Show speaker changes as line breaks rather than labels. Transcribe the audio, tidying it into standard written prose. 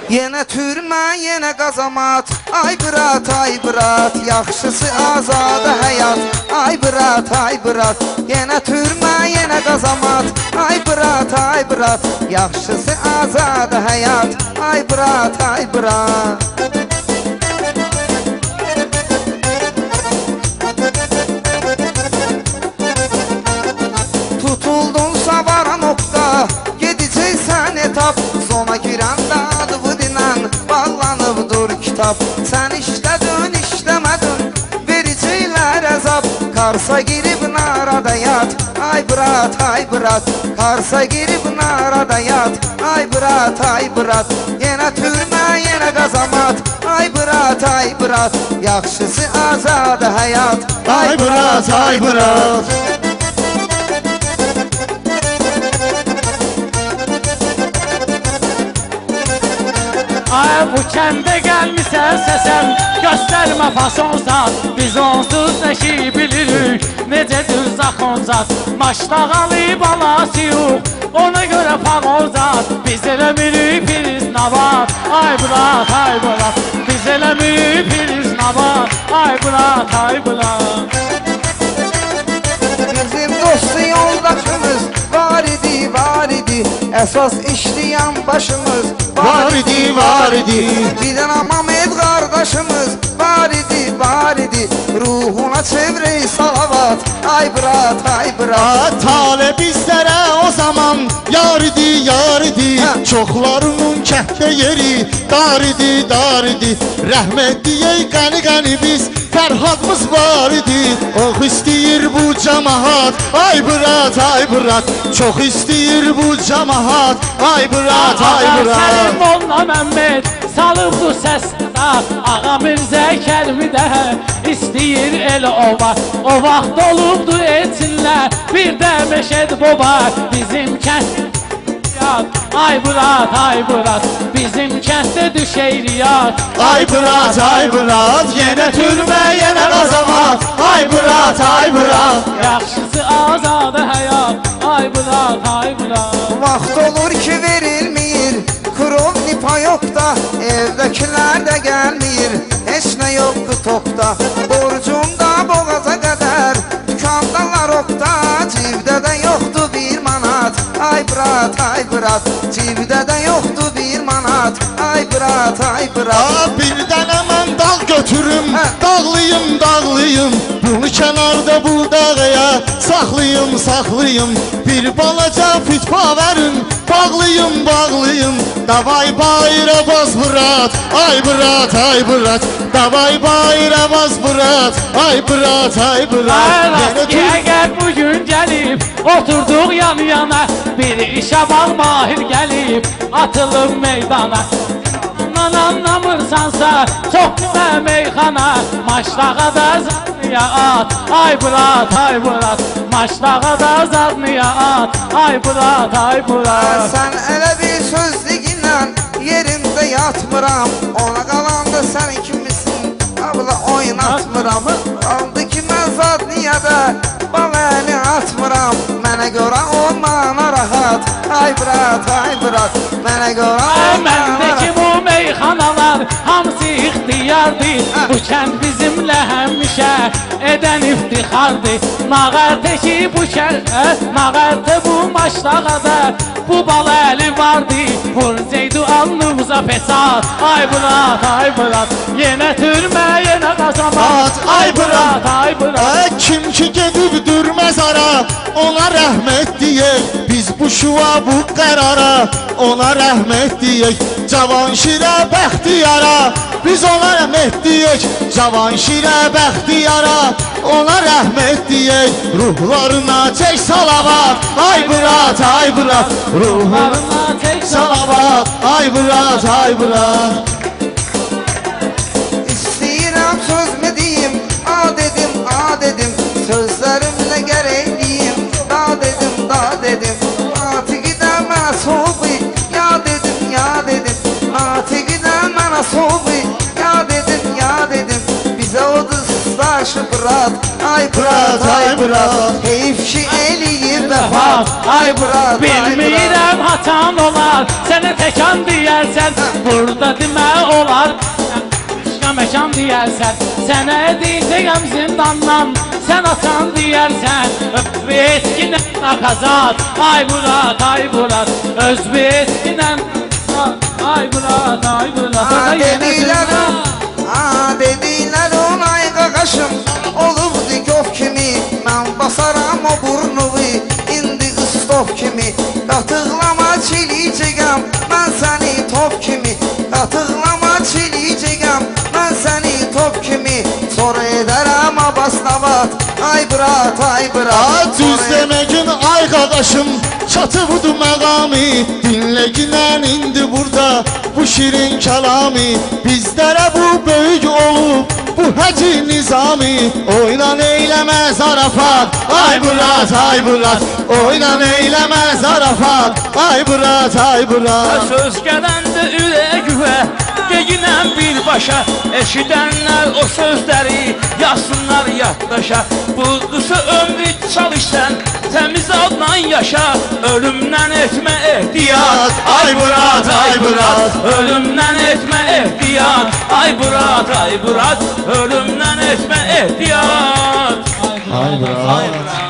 Yenə türmə, yenə qazamat. Ay brat, yaxşısı azadə həyat. Ay brat, yenə türmə, yenə qazamat. Ay brat, yaxşısı azadə həyat. Ay brat. Tutuldun savara nokta, gedəcəksən etap. Zona girəndə adıvı dinən, bağlanıbdır kitab. Sən işlədin, işləmədin, verəcəklər əzab. Karsa girib narada yat, ay brat. Karsa girib narada yat, ay brat. Yenə türmə, yenə qazamat. Ay brat, yaxşısı azadə həyat.
Ay brat.
Ay bu kəndə gəlmisən səsən, göstərmə fasonzat. Biz onsuz nəşi bilirik, necə düz axonzat. Maştağalı balası yox, ona görə fağonzat. Biz eləmirik priz navat, ay brat. Biz eləmirik priz navat, ay brat.
Bizim dostu yoldaşımız var idi. Əsas işləyən başımız
Var idi.
Bir dənə Mamed qardaşımız var idi. Ruhuna çevrey salavat. Ay brat.
Tale bizlərə o zaman yar idi. Çoxlarının kənddə yeri dar idi. Rəhmət deyək qəni biz Fərhadımız var idi. Ox istəyir bu cəmahat, ay brat. Çox istəyir bu cəmahat, ay brat.
Səlim Molla Məmməd salıb bu səsdə. Ağa Mirzə Kərimi də istəyir elə ova. O vaxt olubdu etsinlər bir də Məşəd baba. Bizim kənd ay brat, bizim kənddə düşəyriyat.
Ay brat, yenə türmə, yenə qazamat. Ay brat.
Yaxşısı azadə həyat. Ay brat.
Vaxt olur ki verilmir, krovni payokda. Evdəkilər də gəlmir, heç nə yoxdur topda. Borcumda boğaza qədər, dükandalar okda. Cibdə də yoxdur bir manat. Ay brat, cibdə də yoxdur bir manat. Ay brat.
Bir dənə mən dağ götürüm, dağlıyım. Bunu kənarda bu dağıya saxlayım. Bir balaca fitpa verin, bağlıyım. Davay bayra baz brat, ay brat. Davay bayra baz brat, ay brat.
Ki əgər bugün gəlib, oturduq yan yana. Bir işə bax mahir gəlib, atılıb meydana. Anlamırsansa çox gülə meyxana. Maşdağa da zadniya at, ay brat. Maşdağa da zadniya at, ay brat.
Sən elə bir sözlüylə yerimdə yatmıram. Ona qalanda sən kimisin, abla oynatmıram. Aldı ki mən zadniyada bal əli atmıram. Mənə görə olmana rahat, ay brat. Mənə görə
Məndəki bu meyxanalar hamısı ixtiyardır. Bu kənd bizimlə həmişə edən iftixardır. Nağərtə ki bu kənd, nağərtə bu maşdağada bu bal əli vardı. Vurcaydı alnımıza fesat. Ay brat. Yenə türmə, yenə qazamat. Ay brat.
Kim ki gedib durməzara, ona rəhmət deyək. Biz bu şuva bu qərara, ona rəhmət deyək. Cavanşirə bəxtiyara, biz ona rəhmət deyək. Cavanşirə bəxtiyara, ona rəhmət deyək. Ruhlarına çək salavat, ay brat. Ruhlarına çək salavat, ay brat.
İstəyirəm söz mü deyim, a dedim. Sözlərimlə gərək deyim, da dedim. Atiqidən mənə soğubi, ya dedim. Atiqidən mənə soğubi, ya dedim. Bizə oduzlar qardaşı Bırat. Ay Bırat, ay Bırat, heyif ki eliyir vəfat. Ay Bırat,
Bilmirəm haçan olar, sənə təkan deyərsən, burada demə olar. Başqa məkan deyərsən, sənə deyəcəyəm zindandan, sən açan deyərsən. Özbü etkinə nakazat, ay Bırat, ay Bırat, özbü etkinə ay Bırat, ay Bırat.
Dedilər onay qaqaşım, olubdu göf kimi. Mən basaram o burnuvu, indi ıstov kimi. Qatıqlama çiliyəcəyəm, mən səni top kimi. Qatıqlama çiliyəcəyəm, mən səni top kimi. Sonra edərəm abasnavat, ay Bırat, ay Bırat.
Düz deməkin ay qardaşım, çatıbdı məqami. Dinlə ginən indi burada bu şirin kəlami. Bizlərə bu böyük olub bu həci nizami. Oynan eyləmə zarafat, ay Bırat, ay Bırat. Oynan eyləmə zarafat, ay Bırat, ay Bırat.
Söz gələndə ülə güvə, deyinəm birbaşa. Eşidənlər o sözləri yazsınlar yaddaşa. Buldusu ömrü çalışsan, təmiz adla yaşa. Ölümdən etmə ehtiyat, ay Bırat, ay Bırat. Ölümdən etmə ehtiyat, ay Bırat, ay Bırat. Ölümdən etmə ehtiyat,
Ay Bırat.